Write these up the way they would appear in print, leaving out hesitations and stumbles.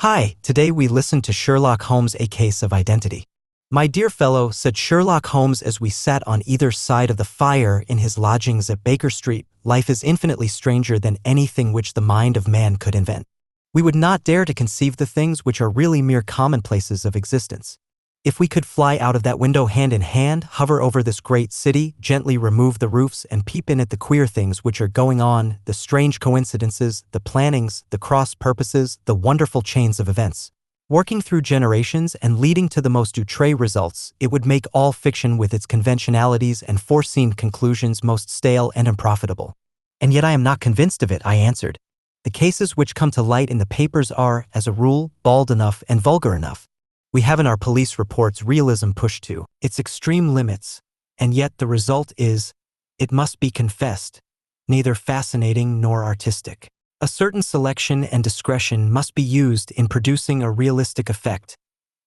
Hi, today we listen to Sherlock Holmes, A Case of Identity. My dear fellow, said Sherlock Holmes as we sat on either side of the fire in his lodgings at Baker Street, life is infinitely stranger than anything which the mind of man could invent. We would not dare to conceive the things which are really mere commonplaces of existence. If we could fly out of that window hand in hand, hover over this great city, gently remove the roofs and peep in at the queer things which are going on, the strange coincidences, the plannings, the cross purposes, the wonderful chains of events, working through generations and leading to the most outre results, it would make all fiction with its conventionalities and foreseen conclusions most stale and unprofitable. And yet I am not convinced of it, I answered. The cases which come to light in the papers are, as a rule, bald enough and vulgar enough. We have in our police reports realism pushed to its extreme limits, and yet the result is, it must be confessed, neither fascinating nor artistic. A certain selection and discretion must be used in producing a realistic effect,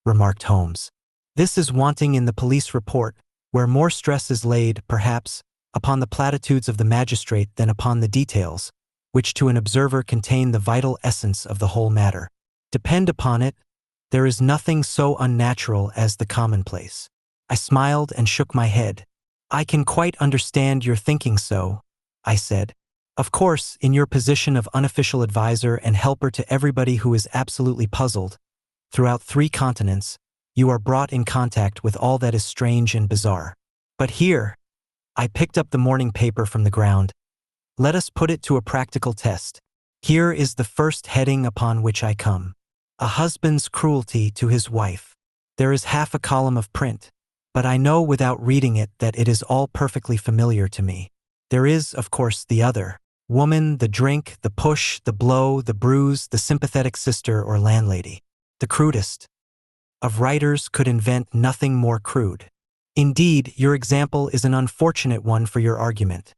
remarked Holmes. This is wanting in the police report, where more stress is laid, perhaps, upon the platitudes of the magistrate than upon the details, which to an observer contain the vital essence of the whole matter. Depend upon it, there is nothing so unnatural as the commonplace. I smiled and shook my head. I can quite understand your thinking so, I said. Of course, in your position of unofficial advisor and helper to everybody who is absolutely puzzled, throughout 3 continents, you are brought in contact with all that is strange and bizarre. But here, I picked up the morning paper from the ground. Let us put it to a practical test. Here is the first heading upon which I come. A husband's cruelty to his wife. There is half a column of print, but I know without reading it that it is all perfectly familiar to me. There is, of course, the other. Woman, the drink, the push, the blow, the bruise, the sympathetic sister or landlady. The crudest of writers could invent nothing more crude. Indeed, your example is an unfortunate one for your argument,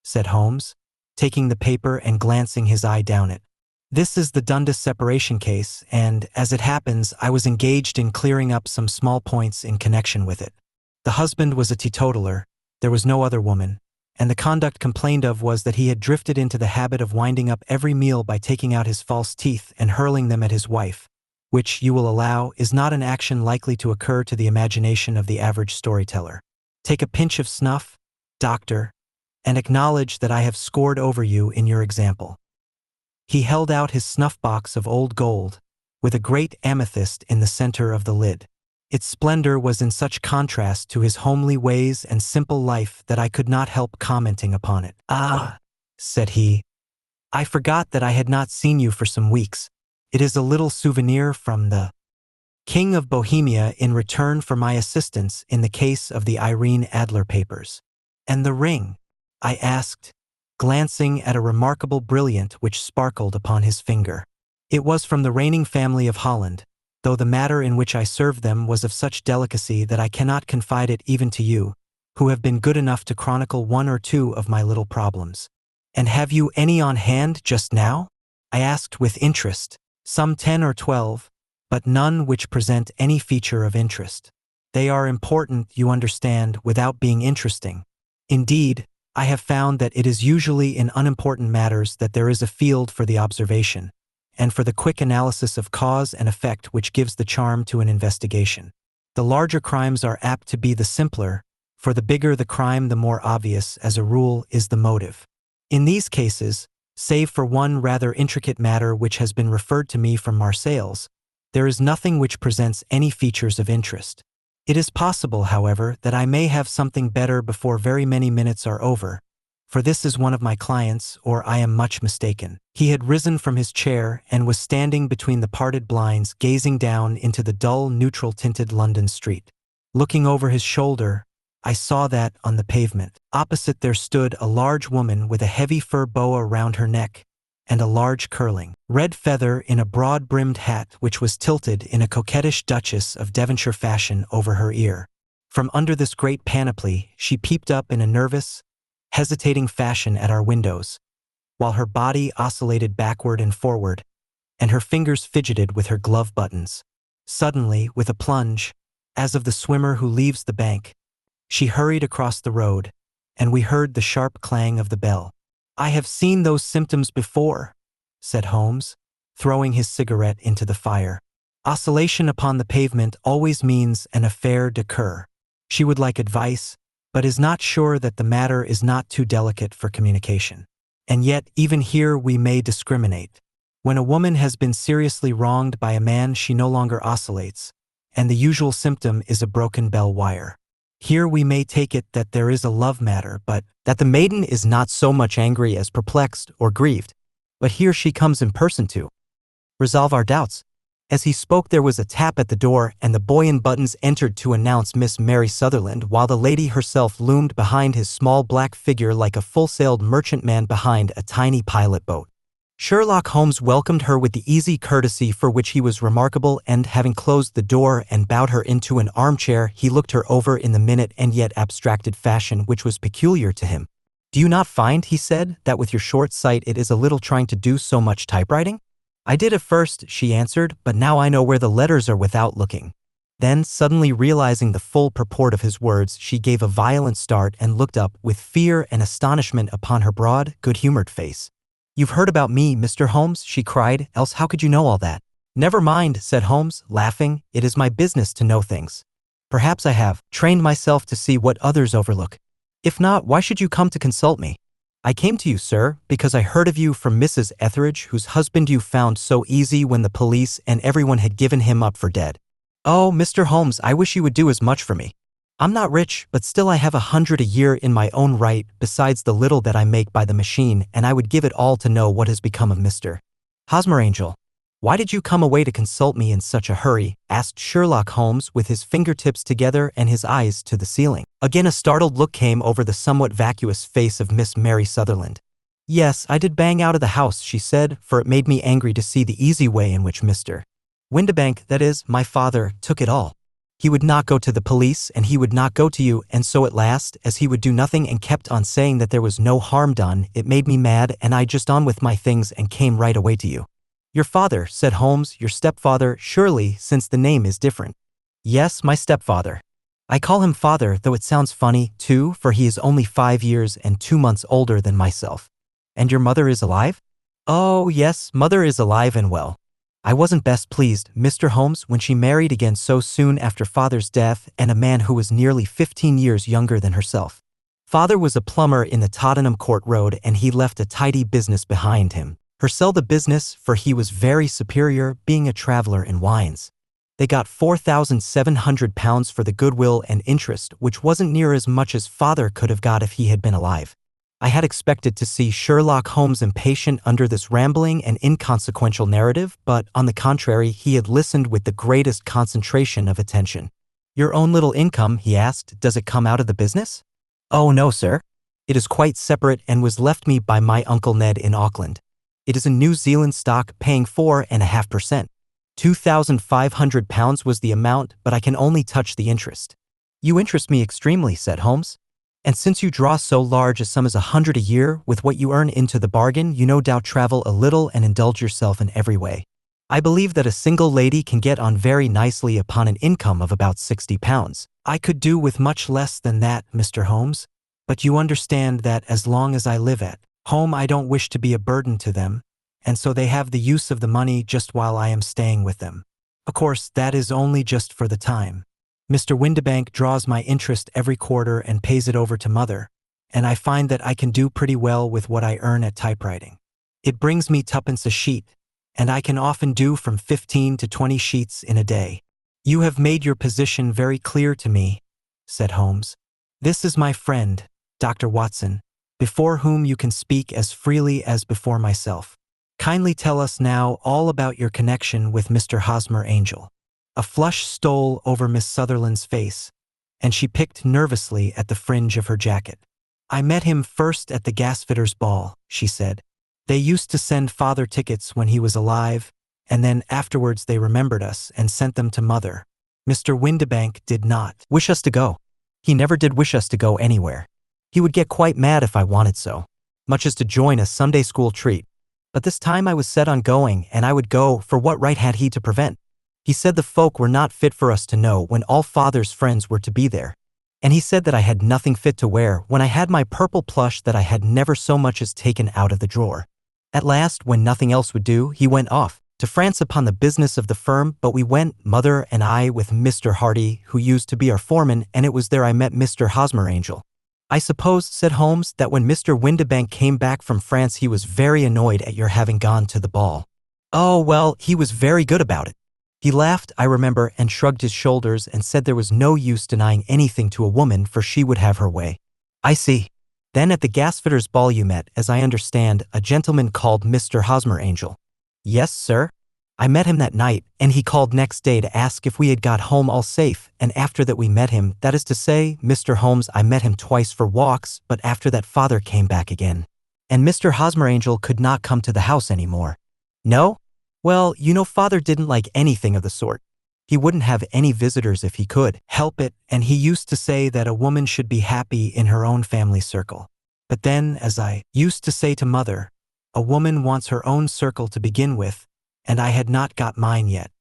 said Holmes, taking the paper and glancing his eye down it. This is the Dundas separation case, and, as it happens, I was engaged in clearing up some small points in connection with it. The husband was a teetotaler, there was no other woman, and the conduct complained of was that he had drifted into the habit of winding up every meal by taking out his false teeth and hurling them at his wife, which, you will allow, is not an action likely to occur to the imagination of the average storyteller. Take a pinch of snuff, doctor, and acknowledge that I have scored over you in your example. He held out his snuff-box of old gold, with a great amethyst in the center of the lid. Its splendor was in such contrast to his homely ways and simple life that I could not help commenting upon it. Ah, said he, I forgot that I had not seen you for some weeks. It is a little souvenir from the King of Bohemia in return for my assistance in the case of the Irene Adler papers. And the ring? I asked, glancing at a remarkable brilliant which sparkled upon his finger. It was from the reigning family of Holland, though the matter in which I served them was of such delicacy that I cannot confide it even to you, who have been good enough to chronicle 1 or 2 of my little problems. And have you any on hand just now? I asked with interest. Some 10 or 12, but none which present any feature of interest. They are important, you understand, without being interesting. Indeed, I have found that it is usually in unimportant matters that there is a field for the observation, and for the quick analysis of cause and effect which gives the charm to an investigation. The larger crimes are apt to be the simpler, for the bigger the crime the more obvious, as a rule, is the motive. In these cases, save for one rather intricate matter which has been referred to me from Marseilles, there is nothing which presents any features of interest. It is possible, however, that I may have something better before very many minutes are over, for this is one of my clients, or I am much mistaken. He had risen from his chair and was standing between the parted blinds, gazing down into the dull, neutral-tinted London street. Looking over his shoulder, I saw that, on the pavement, opposite there stood a large woman with a heavy fur boa round her neck, and a large curling red feather in a broad-brimmed hat which was tilted in a coquettish Duchess of Devonshire fashion over her ear. From under this great panoply she peeped up in a nervous, hesitating fashion at our windows, while her body oscillated backward and forward, and her fingers fidgeted with her glove buttons. Suddenly, with a plunge, as of the swimmer who leaves the bank, she hurried across the road, and we heard the sharp clang of the bell. I have seen those symptoms before, said Holmes, throwing his cigarette into the fire. Oscillation upon the pavement always means an affaire de cœur. She would like advice, but is not sure that the matter is not too delicate for communication. And yet, even here we may discriminate. When a woman has been seriously wronged by a man, she no longer oscillates, and the usual symptom is a broken bell wire. Here we may take it that there is a love matter, but that the maiden is not so much angry as perplexed or grieved. But here she comes in person to resolve our doubts. As he spoke, there was a tap at the door, and the boy in buttons entered to announce Miss Mary Sutherland, while the lady herself loomed behind his small black figure like a full-sailed merchantman behind a tiny pilot boat. Sherlock Holmes welcomed her with the easy courtesy for which he was remarkable, and having closed the door and bowed her into an armchair, he looked her over in the minute and yet abstracted fashion which was peculiar to him. "Do you not find," he said, "that with your short sight it is a little trying to do so much typewriting?" "I did at first," she answered, "but now I know where the letters are without looking." Then, suddenly realizing the full purport of his words, she gave a violent start and looked up with fear and astonishment upon her broad, good-humored face. "You've heard about me, Mr. Holmes?" she cried, "else how could you know all that?" "Never mind," said Holmes, laughing, "it is my business to know things. Perhaps I have trained myself to see what others overlook. If not, why should you come to consult me?" "I came to you, sir, because I heard of you from Mrs. Etheridge, whose husband you found so easy when the police and everyone had given him up for dead." "Oh, Mr. Holmes, I wish you would do as much for me. I'm not rich, but still I have 100 a year in my own right, besides the little that I make by the machine, and I would give it all to know what has become of Mr. Hosmer Angel." "Why did you come away to consult me in such a hurry?" asked Sherlock Holmes, with his fingertips together and his eyes to the ceiling. Again a startled look came over the somewhat vacuous face of Miss Mary Sutherland. "Yes, I did bang out of the house," she said, "for it made me angry to see the easy way in which Mr. Windibank, that is, my father, took it all. He would not go to the police, and he would not go to you, and so at last, as he would do nothing and kept on saying that there was no harm done, it made me mad, and I just on with my things and came right away to you." "Your father," said Holmes, "your stepfather, surely, since the name is different." "Yes, my stepfather. I call him father, though it sounds funny, too, for he is only 5 years and 2 months older than myself." "And your mother is alive?" "Oh, yes, mother is alive and well. I wasn't best pleased, Mr. Holmes, when she married again so soon after father's death, and a man who was nearly 15 years younger than herself. Father was a plumber in the Tottenham Court Road, and he left a tidy business behind him. Her sell the business, for he was very superior, being a traveler in wines. They got £4,700 for the goodwill and interest, which wasn't near as much as father could have got if he had been alive. I had expected to see Sherlock Holmes impatient under this rambling and inconsequential narrative, but on the contrary, he had listened with the greatest concentration of attention. "Your own little income," he asked, "does it come out of the business?" "Oh, no, sir. It is quite separate and was left me by my Uncle Ned in Auckland. It is a New Zealand stock, paying 4.5%. £2,500 was the amount, but I can only touch the interest." "You interest me extremely," said Holmes. "And since you draw so large a sum as 100 a year, with what you earn into the bargain, you no doubt travel a little and indulge yourself in every way. I believe that a single lady can get on very nicely upon an income of about £60. I could do with much less than that, Mr. Holmes. But you understand that as long as I live at home I don't wish to be a burden to them, and so they have the use of the money just while I am staying with them. Of course, that is only just for the time. Mr. Windibank draws my interest every quarter and pays it over to mother, and I find that I can do pretty well with what I earn at typewriting. It brings me twopence a sheet, and I can often do from 15 to 20 sheets in a day." "You have made your position very clear to me," said Holmes. "This is my friend, Dr. Watson, before whom you can speak as freely as before myself. Kindly tell us now all about your connection with Mr. Hosmer Angel." A flush stole over Miss Sutherland's face, and she picked nervously at the fringe of her jacket. "I met him first at the gasfitter's ball," she said. "They used to send father tickets when he was alive, and then afterwards they remembered us and sent them to mother. Mr. Windibank did not wish us to go. He never did wish us to go anywhere. He would get quite mad if I wanted so, much as to join a Sunday school treat. But this time I was set on going, and I would go, for what right had he to prevent? He said the folk were not fit for us to know when all father's friends were to be there. And he said that I had nothing fit to wear when I had my purple plush that I had never so much as taken out of the drawer. At last, when nothing else would do, he went off, To France upon the business of the firm, but we went, Mother and I, with Mr. Hardy, who used to be our foreman, and it was there I met Mr. Hosmer Angel. I suppose, said Holmes, that when Mr. Windibank came back from France he was very annoyed at your having gone to the ball. Oh, well, he was very good about it. He laughed, I remember, and shrugged his shoulders and said there was no use denying anything to a woman, for she would have her way. I see. Then at the gasfitters' ball you met, as I understand, a gentleman called Mr. Hosmer Angel. Yes, sir. I met him that night, and he called next day to ask if we had got home all safe, and after that we met him, that is to say, Mr. Holmes, I met him twice for walks, but after that father came back again. And Mr. Hosmer Angel could not come to the house any more. No? Well, you know father didn't like anything of the sort. He wouldn't have any visitors if he could help it, and he used to say that a woman should be happy in her own family circle. But then, as I used to say to mother, a woman wants her own circle to begin with, and I had not got mine yet.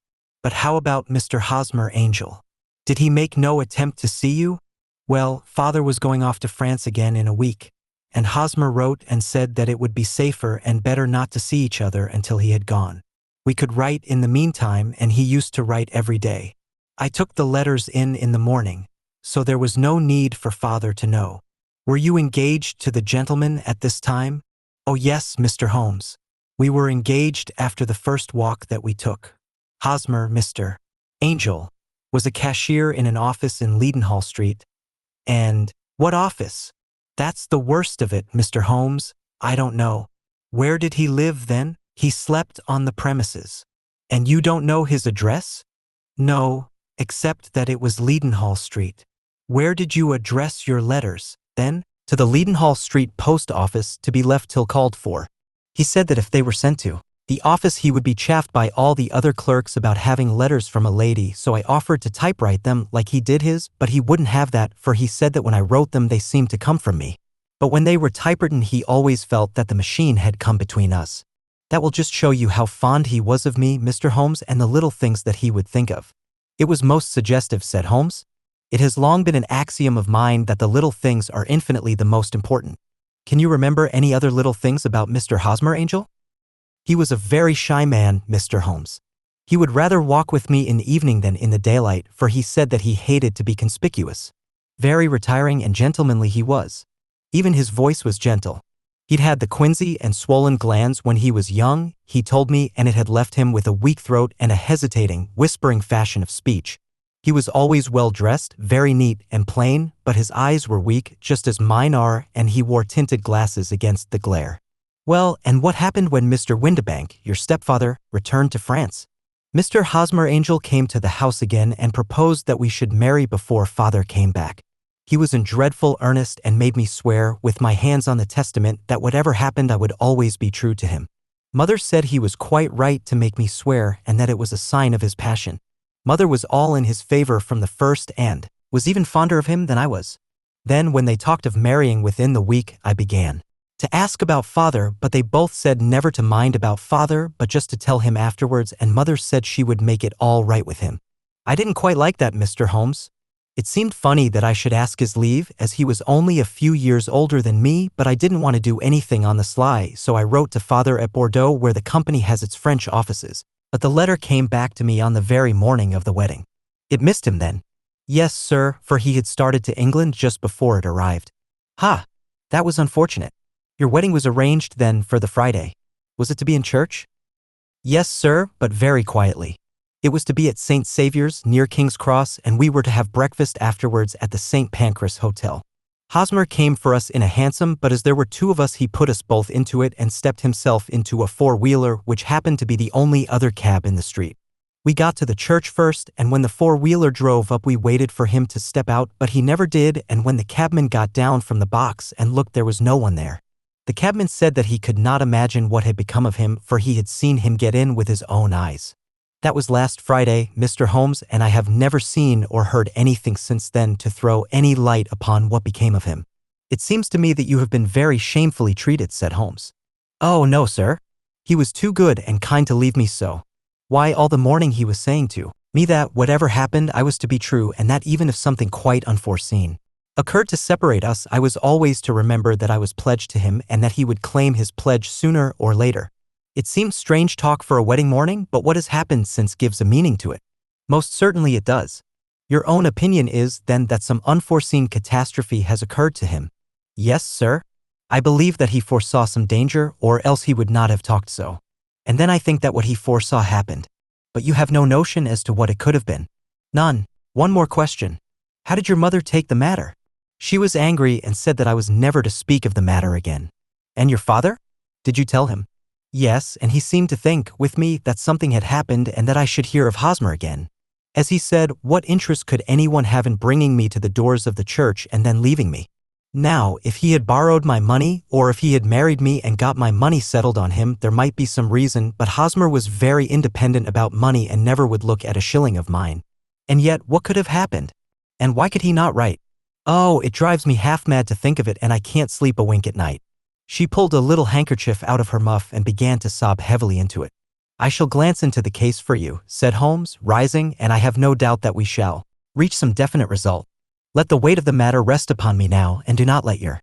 But how about Mr. Hosmer Angel? Did he make no attempt to see you? Well, father was going off to France again in a week, and Hosmer wrote and said that it would be safer and better not to see each other until he had gone. We could write in the meantime, and he used to write every day. I took the letters in the morning, so there was no need for father to know. Were you engaged to the gentleman at this time? Oh yes, Mr. Holmes. We were engaged after the first walk that we took. Hosmer, Mr. Angel, was a cashier in an office in Leadenhall Street. And what office? That's the worst of it, Mr. Holmes. I don't know. Where did he live then? He slept on the premises. And you don't know his address? No, except that it was Leadenhall Street. Where did you address your letters, then? To the Leadenhall Street post office, to be left till called for. He said that if they were sent to the office he would be chaffed by all the other clerks about having letters from a lady, so I offered to typewrite them like he did his, but he wouldn't have that, for he said that when I wrote them they seemed to come from me. But when they were typewritten he always felt that the machine had come between us. That will just show you how fond he was of me, Mr. Holmes, and the little things that he would think of. It was most suggestive, said Holmes. It has long been an axiom of mine that the little things are infinitely the most important. Can you remember any other little things about Mr. Hosmer Angel? He was a very shy man, Mr. Holmes. He would rather walk with me in the evening than in the daylight, for he said that he hated to be conspicuous. Very retiring and gentlemanly he was. Even his voice was gentle. He'd had the quinsy and swollen glands when he was young, he told me, and it had left him with a weak throat and a hesitating, whispering fashion of speech. He was always well dressed, very neat and plain, but his eyes were weak, just as mine are, and he wore tinted glasses against the glare. Well, and what happened when Mr. Windibank, your stepfather, returned to France? Mr. Hosmer Angel came to the house again and proposed that we should marry before father came back. He was in dreadful earnest and made me swear, with my hands on the testament, that whatever happened I would always be true to him. Mother said he was quite right to make me swear and that it was a sign of his passion. Mother was all in his favor from the first and was even fonder of him than I was. Then when they talked of marrying within the week, I began to ask about father, but they both said never to mind about father, but just to tell him afterwards, and mother said she would make it all right with him. I didn't quite like that, Mr. Holmes. It seemed funny that I should ask his leave, as he was only a few years older than me, but I didn't want to do anything on the sly, so I wrote to father at Bordeaux, where the company has its French offices. But the letter came back to me on the very morning of the wedding. It missed him then. Yes, sir, for he had started to England just before it arrived. Ha! That was unfortunate. Your wedding was arranged then for the Friday. Was it to be in church? Yes, sir, but very quietly. It was to be at St. Saviour's, near King's Cross, and we were to have breakfast afterwards at the St. Pancras Hotel. Hosmer came for us in a hansom, but as there were two of us he put us both into it and stepped himself into a four-wheeler, which happened to be the only other cab in the street. We got to the church first, and when the four-wheeler drove up we waited for him to step out, but he never did, and when the cabman got down from the box and looked, there was no one there. The cabman said that he could not imagine what had become of him, for he had seen him get in with his own eyes. That was last Friday, Mr. Holmes, and I have never seen or heard anything since then to throw any light upon what became of him. It seems to me that you have been very shamefully treated, said Holmes. Oh, no, sir. He was too good and kind to leave me so. Why, all the morning he was saying to me that whatever happened I was to be true, and that even if something quite unforeseen occurred to separate us, I was always to remember that I was pledged to him and that he would claim his pledge sooner or later. It seems strange talk for a wedding morning, but what has happened since gives a meaning to it. Most certainly it does. Your own opinion is, then, that some unforeseen catastrophe has occurred to him. Yes, sir. I believe that he foresaw some danger, or else he would not have talked so. And then I think that what he foresaw happened. But you have no notion as to what it could have been. None. One more question. How did your mother take the matter? She was angry and said that I was never to speak of the matter again. And your father? Did you tell him? Yes, and he seemed to think, with me, that something had happened and that I should hear of Hosmer again. As he said, what interest could anyone have in bringing me to the doors of the church and then leaving me? Now, if he had borrowed my money, or if he had married me and got my money settled on him, there might be some reason, but Hosmer was very independent about money and never would look at a shilling of mine. And yet, what could have happened? And why could he not write? Oh, it drives me half mad to think of it, and I can't sleep a wink at night. She pulled a little handkerchief out of her muff and began to sob heavily into it. I shall glance into the case for you, said Holmes, rising, and I have no doubt that we shall reach some definite result. Let the weight of the matter rest upon me now, and do not let your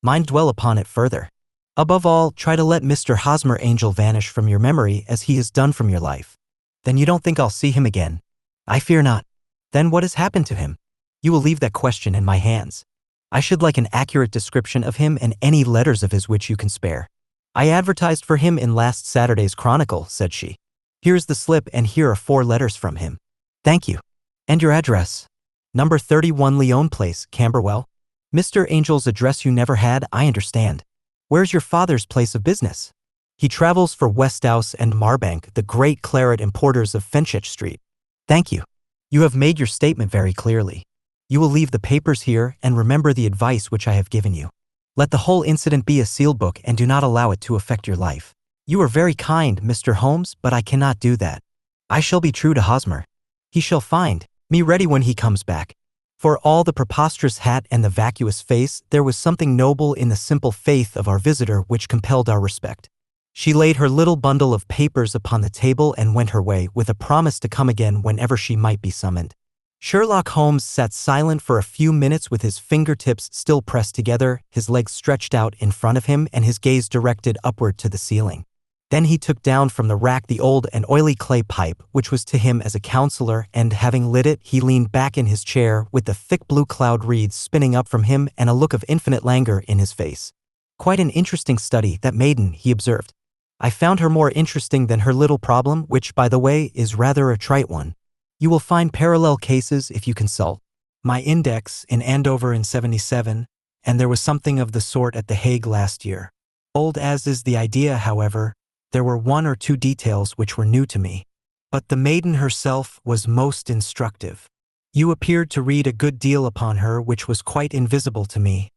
mind dwell upon it further. Above all, try to let Mr. Hosmer Angel vanish from your memory as he has done from your life. Then you don't think I'll see him again? I fear not. Then what has happened to him? You will leave that question in my hands. I should like an accurate description of him and any letters of his which you can spare. I advertised for him in last Saturday's Chronicle, said she. Here is the slip, and here are 4 letters from him. Thank you. And your address? Number 31 Leon Place, Camberwell. Mr. Angel's address you never had, I understand. Where's your father's place of business? He travels for Westhouse and Marbank, the great claret importers of Fenchurch Street. Thank you. You have made your statement very clearly. You will leave the papers here and remember the advice which I have given you. Let the whole incident be a sealed book and do not allow it to affect your life. You are very kind, Mr. Holmes, but I cannot do that. I shall be true to Hosmer. He shall find me ready when he comes back. For all the preposterous hat and the vacuous face, there was something noble in the simple faith of our visitor which compelled our respect. She laid her little bundle of papers upon the table and went her way, with a promise to come again whenever she might be summoned. Sherlock Holmes sat silent for a few minutes with his fingertips still pressed together, his legs stretched out in front of him and his gaze directed upward to the ceiling. Then he took down from the rack the old and oily clay pipe, which was to him as a counselor, and having lit it, he leaned back in his chair with the thick blue cloud wreaths spinning up from him and a look of infinite languor in his face. Quite an interesting study, that maiden, he observed. I found her more interesting than her little problem, which, by the way, is rather a trite one. You will find parallel cases if you consult my index in Andover in '77, and there was something of the sort at The Hague last year. Old as is the idea, however, there were 1 or 2 details which were new to me. But the maiden herself was most instructive. You appeared to read a good deal upon her which was quite invisible to me,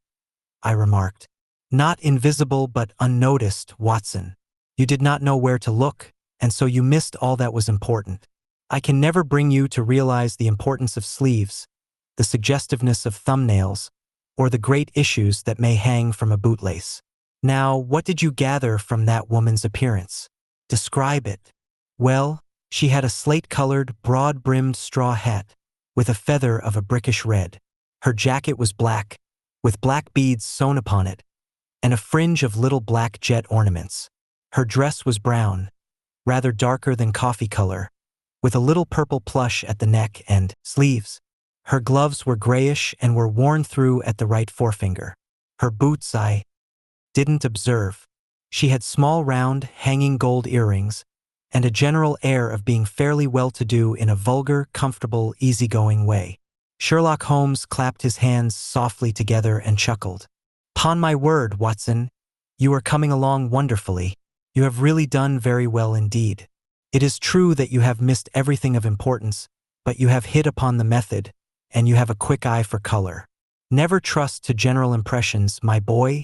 I remarked. Not invisible but unnoticed, Watson. You did not know where to look, and so you missed all that was important. I can never bring you to realize the importance of sleeves, the suggestiveness of thumbnails, or the great issues that may hang from a bootlace. Now, what did you gather from that woman's appearance? Describe it. Well, she had a slate-colored, broad-brimmed straw hat, with a feather of a brickish red. Her jacket was black, with black beads sewn upon it, and a fringe of little black jet ornaments. Her dress was brown, rather darker than coffee color, with a little purple plush at the neck and sleeves. Her gloves were grayish and were worn through at the right forefinger. Her boots I didn't observe. She had small round, hanging gold earrings, and a general air of being fairly well-to-do in a vulgar, comfortable, easygoing way. Sherlock Holmes clapped his hands softly together and chuckled. "'Pon my word, Watson, you are coming along wonderfully. You have really done very well indeed. It is true that you have missed everything of importance, but you have hit upon the method, and you have a quick eye for color. Never trust to general impressions, my boy,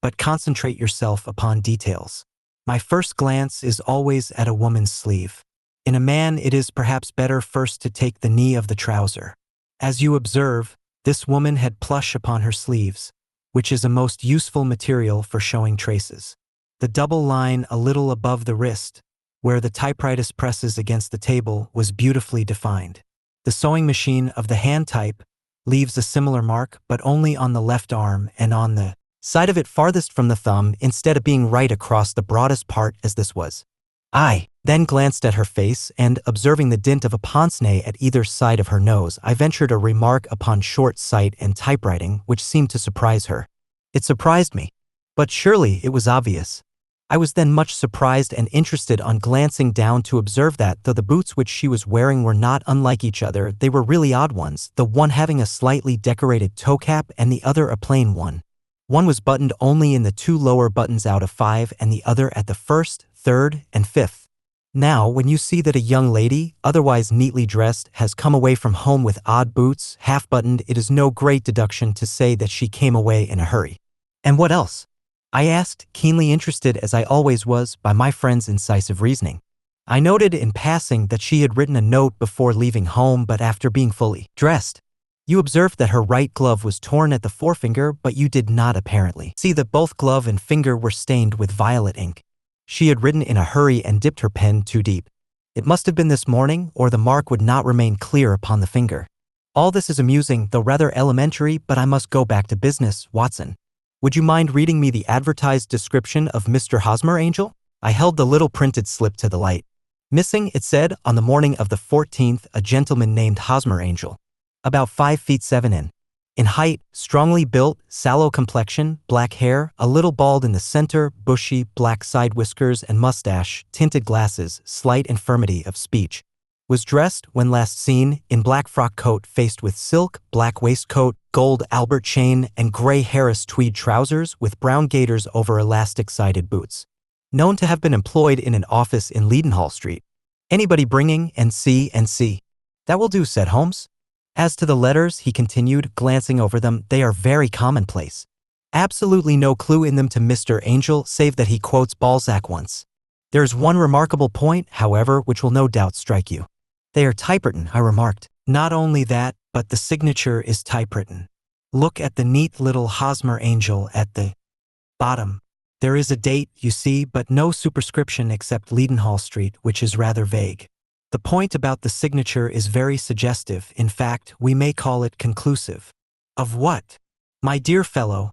but concentrate yourself upon details. My first glance is always at a woman's sleeve. In a man it is perhaps better first to take the knee of the trouser. As you observe, this woman had plush upon her sleeves, which is a most useful material for showing traces. The double line a little above the wrist, where the typewriter presses against the table, was beautifully defined. The sewing machine of the hand type leaves a similar mark, but only on the left arm and on the side of it farthest from the thumb instead of being right across the broadest part as this was. I then glanced at her face and, observing the dint of a pince-nez at either side of her nose, I ventured a remark upon short sight and typewriting which seemed to surprise her. It surprised me. But surely it was obvious. I was then much surprised and interested on glancing down to observe that, though the boots which she was wearing were not unlike each other, they were really odd ones, the one having a slightly decorated toe cap and the other a plain one. One was buttoned only in the 2 lower buttons out of 5 and the other at the 1st, 3rd, and 5th. Now, when you see that a young lady, otherwise neatly dressed, has come away from home with odd boots, half-buttoned, it is no great deduction to say that she came away in a hurry. And what else? I asked, keenly interested as I always was by my friend's incisive reasoning. I noted in passing that she had written a note before leaving home, but after being fully dressed. You observed that her right glove was torn at the forefinger, but you did not apparently see that both glove and finger were stained with violet ink. She had written in a hurry and dipped her pen too deep. It must have been this morning, or the mark would not remain clear upon the finger. All this is amusing, though rather elementary, but I must go back to business, Watson. Would you mind reading me the advertised description of Mr. Hosmer, Angel? I held the little printed slip to the light. Missing, it said, on the morning of the 14th, a gentleman named Hosmer, Angel. About 5 feet 7 in height, strongly built, sallow complexion, black hair, a little bald in the center, bushy, black side whiskers and mustache, tinted glasses, slight infirmity of speech. Was dressed, when last seen, in black frock coat faced with silk, black waistcoat, gold Albert chain, and gray Harris tweed trousers with brown gaiters over elastic-sided boots. Known to have been employed in an office in Leadenhall Street. Anybody bringing N.C. N.C. That will do, said Holmes. As to the letters, he continued, glancing over them, they are very commonplace. Absolutely no clue in them to Mr. Angel, save that he quotes Balzac once. There is one remarkable point, however, which will no doubt strike you. They are typewritten, I remarked. Not only that, but the signature is typewritten. Look at the neat little Hosmer Angel at the bottom. There is a date, you see, but no superscription except Leadenhall Street, which is rather vague. The point about the signature is very suggestive, in fact, we may call it conclusive. Of what? My dear fellow,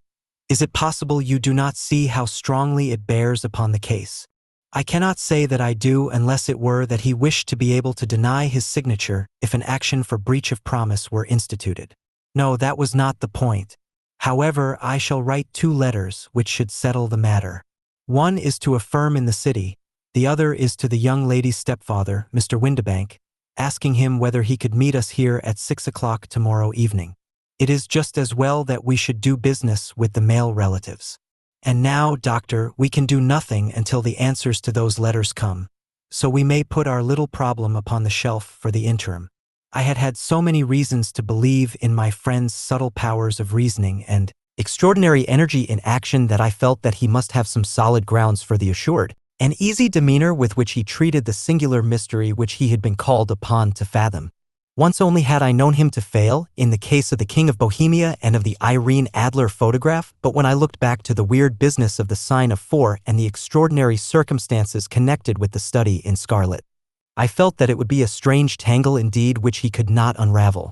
is it possible you do not see how strongly it bears upon the case? I cannot say that I do, unless it were that he wished to be able to deny his signature if an action for breach of promise were instituted. No, that was not the point. However, I shall write 2 letters which should settle the matter. One is to a firm in the city, the other is to the young lady's stepfather, Mr. Windibank, asking him whether he could meet us here at 6 o'clock tomorrow evening. It is just as well that we should do business with the male relatives. And now, Doctor, we can do nothing until the answers to those letters come, so we may put our little problem upon the shelf for the interim. I had had so many reasons to believe in my friend's subtle powers of reasoning and extraordinary energy in action that I felt that he must have some solid grounds for the assured and easy demeanor with which he treated the singular mystery which he had been called upon to fathom. Once only had I known him to fail, in the case of the King of Bohemia and of the Irene Adler photograph, but when I looked back to the weird business of the sign of 4 and the extraordinary circumstances connected with the study in scarlet, I felt that it would be a strange tangle indeed which he could not unravel.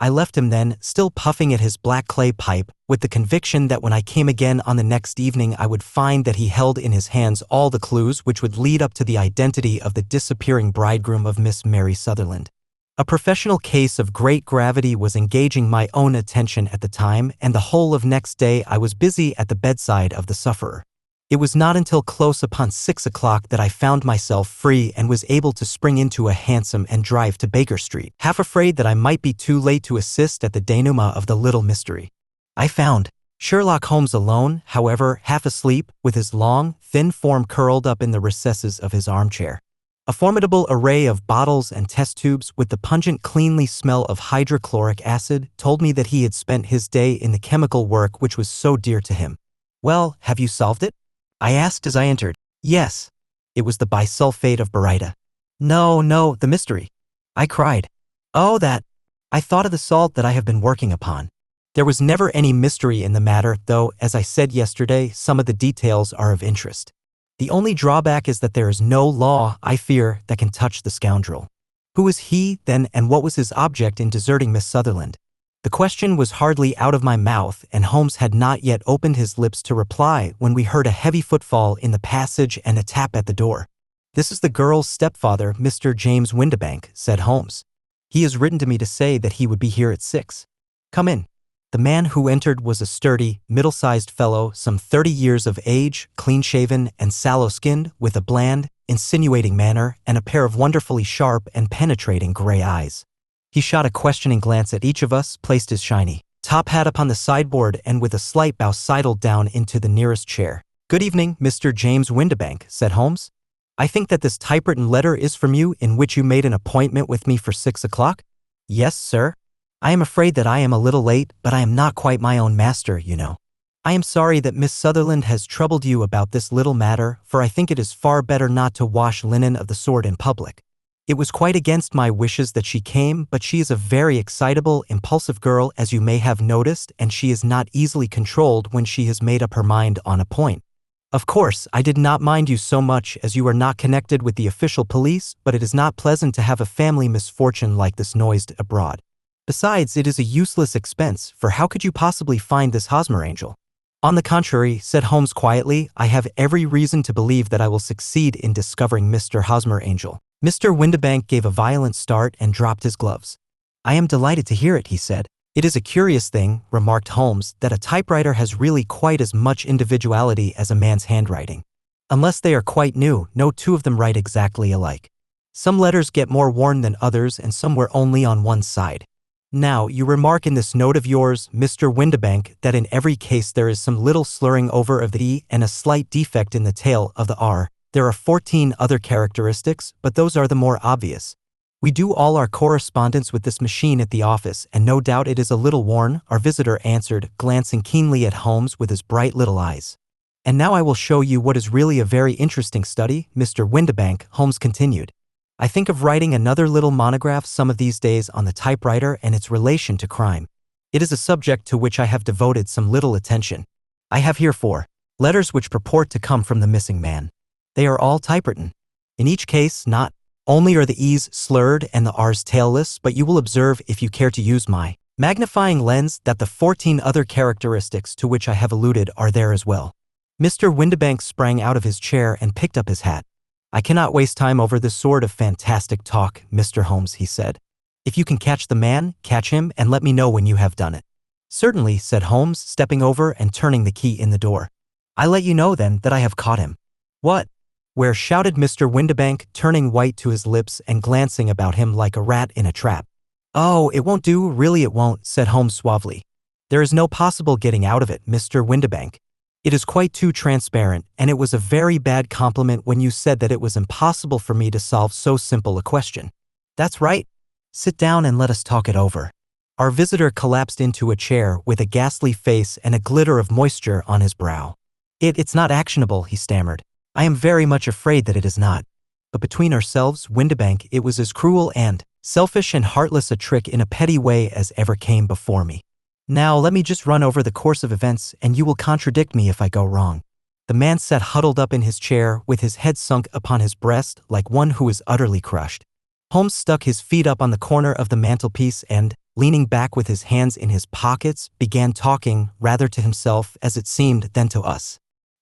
I left him then, still puffing at his black clay pipe, with the conviction that when I came again on the next evening I would find that he held in his hands all the clues which would lead up to the identity of the disappearing bridegroom of Miss Mary Sutherland. A professional case of great gravity was engaging my own attention at the time, and the whole of next day I was busy at the bedside of the sufferer. It was not until close upon 6 o'clock that I found myself free and was able to spring into a hansom and drive to Baker Street, half afraid that I might be too late to assist at the denouement of the little mystery. I found Sherlock Holmes alone, however, half asleep, with his long, thin form curled up in the recesses of his armchair. A formidable array of bottles and test tubes with the pungent cleanly smell of hydrochloric acid told me that he had spent his day in the chemical work which was so dear to him. Well, have you solved it? I asked as I entered. Yes. It was the bisulfate of baryta. No, the mystery. I cried. Oh, that. I thought of the salt that I have been working upon. There was never any mystery in the matter, though, as I said yesterday, some of the details are of interest. The only drawback is that there is no law, I fear, that can touch the scoundrel. Who is he, then, and what was his object in deserting Miss Sutherland? The question was hardly out of my mouth, and Holmes had not yet opened his lips to reply when we heard a heavy footfall in the passage and a tap at the door. "This is the girl's stepfather, Mr. James Windibank," said Holmes. "He has written to me to say that he would be here at 6. Come in." The man who entered was a sturdy, middle-sized fellow, some 30 years of age, clean-shaven and sallow-skinned, with a bland, insinuating manner and a pair of wonderfully sharp and penetrating gray eyes. He shot a questioning glance at each of us, placed his shiny top hat upon the sideboard, and with a slight bow sidled down into the nearest chair. "Good evening, Mr. James Windibank," said Holmes. "I think that this typewritten letter is from you, in which you made an appointment with me for 6 o'clock? "Yes, sir. I am afraid that I am a little late, but I am not quite my own master, you know. I am sorry that Miss Sutherland has troubled you about this little matter, for I think it is far better not to wash linen of the sort in public. It was quite against my wishes that she came, but she is a very excitable, impulsive girl, as you may have noticed, and she is not easily controlled when she has made up her mind on a point. Of course, I did not mind you so much as you are not connected with the official police, but it is not pleasant to have a family misfortune like this noised abroad. Besides, it is a useless expense, for how could you possibly find this Hosmer angel?" "On the contrary," said Holmes quietly, "I have every reason to believe that I will succeed in discovering Mr. Hosmer angel." Mr. Windibank gave a violent start and dropped his gloves. "I am delighted to hear it," he said. "It is a curious thing," remarked Holmes, "that a typewriter has really quite as much individuality as a man's handwriting. Unless they are quite new, no two of them write exactly alike. Some letters get more worn than others, and some wear only on one side. Now, you remark in this note of yours, Mr. Windibank, that in every case there is some little slurring over of the E and a slight defect in the tail of the R. There are 14 other characteristics, but those are the more obvious. We do all our correspondence with this machine at the office, and no doubt it is a little worn," our visitor answered, glancing keenly at Holmes with his bright little eyes. "And now I will show you what is really a very interesting study, Mr. Windibank," Holmes continued. "I think of writing another little monograph some of these days on the typewriter and its relation to crime. It is a subject to which I have devoted some little attention. I have here 4 letters which purport to come from the missing man. They are all typewritten. In each case, not only are the E's slurred and the R's tailless, but you will observe, if you care to use my magnifying lens, that the 14 other characteristics to which I have alluded are there as well." Mr. Windibank sprang out of his chair and picked up his hat. "I cannot waste time over this sort of fantastic talk, Mr. Holmes," he said. "If you can catch the man, catch him, and let me know when you have done it." "Certainly," said Holmes, stepping over and turning the key in the door. "I let you know, then, that I have caught him." "What? Where?" shouted Mr. Windibank, turning white to his lips and glancing about him like a rat in a trap. "Oh, it won't do, really it won't," said Holmes suavely. "There is no possible getting out of it, Mr. Windibank. It is quite too transparent, and it was a very bad compliment when you said that it was impossible for me to solve so simple a question." "That's right. Sit down and let us talk it over." Our visitor collapsed into a chair with a ghastly face and a glitter of moisture on his brow. It's not actionable," he stammered. "I am very much afraid that it is not. But between ourselves, Windibank, it was as cruel and selfish and heartless a trick in a petty way as ever came before me. Now let me just run over the course of events, and you will contradict me if I go wrong." The man sat huddled up in his chair with his head sunk upon his breast like one who is utterly crushed. Holmes stuck his feet up on the corner of the mantelpiece and, leaning back with his hands in his pockets, began talking, rather to himself, as it seemed, than to us.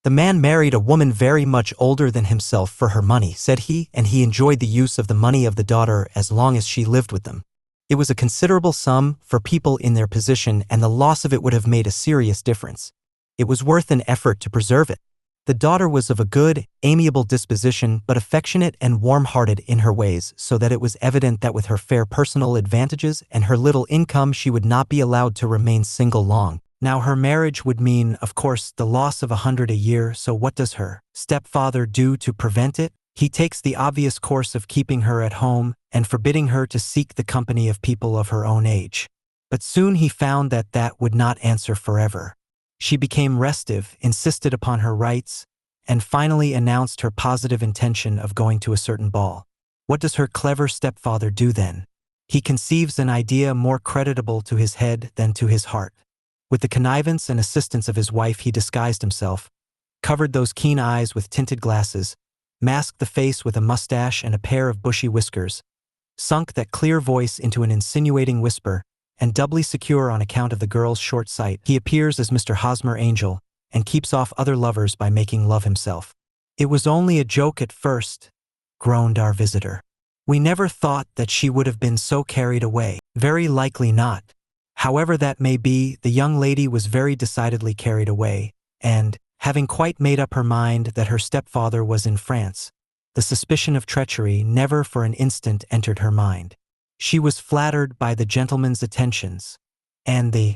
"The man married a woman very much older than himself for her money," said he, "and he enjoyed the use of the money of the daughter as long as she lived with them. It was a considerable sum for people in their position, and the loss of it would have made a serious difference. It was worth an effort to preserve it. The daughter was of a good, amiable disposition, but affectionate and warm-hearted in her ways, so that it was evident that with her fair personal advantages and her little income she would not be allowed to remain single long. Now her marriage would mean, of course, the loss of 100 a year, so what does her stepfather do to prevent it? He takes the obvious course of keeping her at home and forbidding her to seek the company of people of her own age. But soon he found that that would not answer forever. She became restive, insisted upon her rights, and finally announced her positive intention of going to a certain ball. What does her clever stepfather do then? He conceives an idea more creditable to his head than to his heart. With the connivance and assistance of his wife, he disguised himself, covered those keen eyes with tinted glasses, masked the face with a mustache and a pair of bushy whiskers, sunk that clear voice into an insinuating whisper, and doubly secure on account of the girl's short sight, he appears as Mr. Hosmer Angel and keeps off other lovers by making love himself. It was only a joke at first, groaned our visitor. We never thought that she would have been so carried away. Very likely not. However that may be, the young lady was very decidedly carried away, and, having quite made up her mind that her stepfather was in France, the suspicion of treachery never for an instant entered her mind. She was flattered by the gentleman's attentions, and the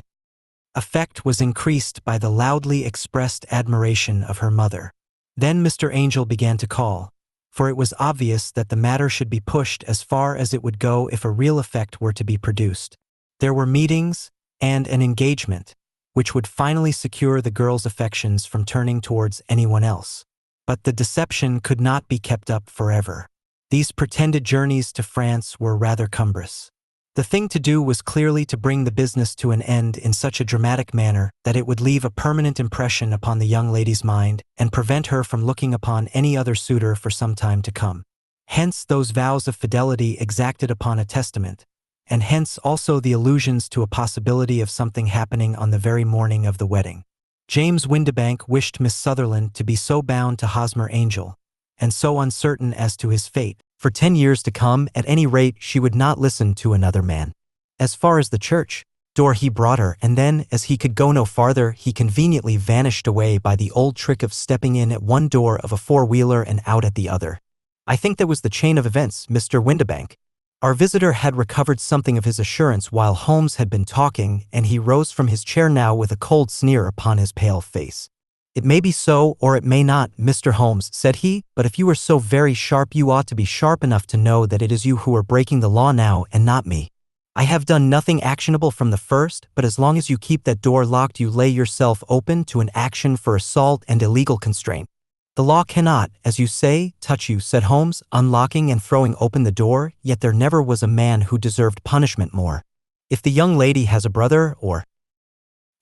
effect was increased by the loudly expressed admiration of her mother. Then Mr. Angel began to call, for it was obvious that the matter should be pushed as far as it would go if a real effect were to be produced. There were meetings and an engagement, which would finally secure the girl's affections from turning towards anyone else. But the deception could not be kept up forever. These pretended journeys to France were rather cumbrous. The thing to do was clearly to bring the business to an end in such a dramatic manner that it would leave a permanent impression upon the young lady's mind and prevent her from looking upon any other suitor for some time to come. Hence those vows of fidelity exacted upon a testament, and hence also the allusions to a possibility of something happening on the very morning of the wedding. James Windibank wished Miss Sutherland to be so bound to Hosmer Angel, and so uncertain as to his fate. For 10 years to come, at any rate, she would not listen to another man. As far as the church door he brought her, and then, as he could go no farther, he conveniently vanished away by the old trick of stepping in at one door of a four-wheeler and out at the other. I think that was the chain of events, Mr. Windibank. Our visitor had recovered something of his assurance while Holmes had been talking, and he rose from his chair now with a cold sneer upon his pale face. It may be so, or it may not, Mr. Holmes, said he, but if you are so very sharp you ought to be sharp enough to know that it is you who are breaking the law now and not me. I have done nothing actionable from the first, but as long as you keep that door locked you lay yourself open to an action for assault and illegal constraint. The law cannot, as you say, touch you, said Holmes, unlocking and throwing open the door, yet there never was a man who deserved punishment more. If the young lady has a brother or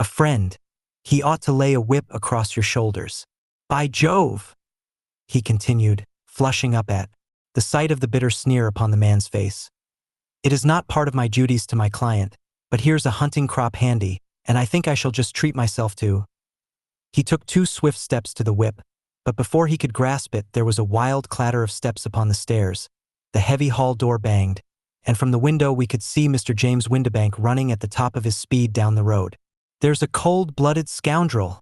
a friend, he ought to lay a whip across your shoulders. By Jove, he continued, flushing up at the sight of the bitter sneer upon the man's face. It is not part of my duties to my client, but here's a hunting crop handy, and I think I shall just treat myself to. He took 2 swift steps to the whip, but before he could grasp it there was a wild clatter of steps upon the stairs, the heavy hall door banged, and from the window we could see Mr. James Windibank running at the top of his speed down the road. There's a cold-blooded scoundrel,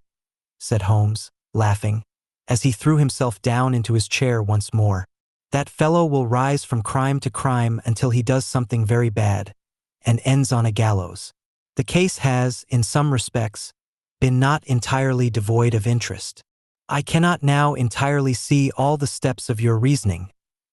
said Holmes, laughing, as he threw himself down into his chair once more. That fellow will rise from crime to crime until he does something very bad, and ends on a gallows. The case has, in some respects, been not entirely devoid of interest. I cannot now entirely see all the steps of your reasoning,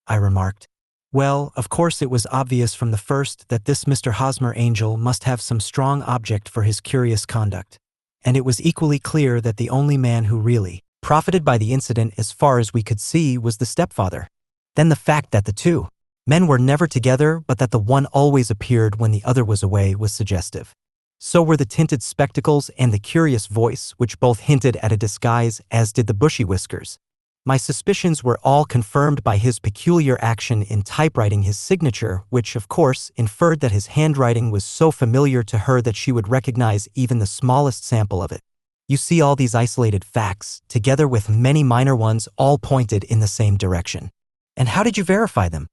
I remarked. Well, of course it was obvious from the first that this Mr. Hosmer Angel must have some strong object for his curious conduct, and it was equally clear that the only man who really profited by the incident as far as we could see was the stepfather. Then the fact that the 2 men were never together but that the one always appeared when the other was away was suggestive. So were the tinted spectacles and the curious voice, which both hinted at a disguise, as did the bushy whiskers. My suspicions were all confirmed by his peculiar action in typewriting his signature, which, of course, inferred that his handwriting was so familiar to her that she would recognize even the smallest sample of it. You see, all these isolated facts, together with many minor ones, all pointed in the same direction. And how did you verify them?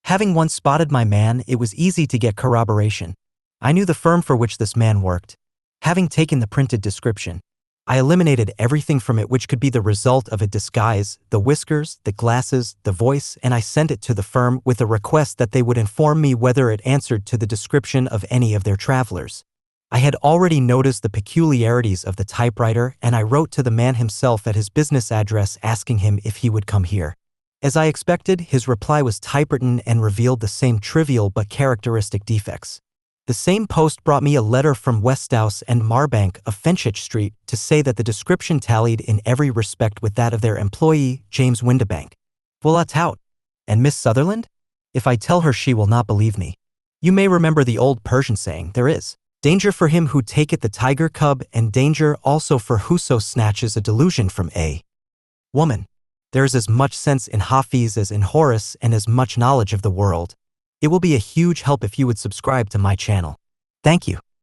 Having once spotted my man, it was easy to get corroboration. I knew the firm for which this man worked. Having taken the printed description, I eliminated everything from it which could be the result of a disguise, the whiskers, the glasses, the voice, and I sent it to the firm with a request that they would inform me whether it answered to the description of any of their travelers. I had already noticed the peculiarities of the typewriter, and I wrote to the man himself at his business address asking him if he would come here. As I expected, his reply was typewritten and revealed the same trivial but characteristic defects. The same post brought me a letter from Westhouse and Marbank of Fenchurch Street to say that the description tallied in every respect with that of their employee, James Windibank. Voila tout! And Miss Sutherland? If I tell her she will not believe me. You may remember the old Persian saying, there is danger for him who taketh the tiger cub, and danger also for whoso snatches a delusion from a woman. There is as much sense in Hafiz as in Horace and as much knowledge of the world. It will be a huge help if you would subscribe to my channel. Thank you.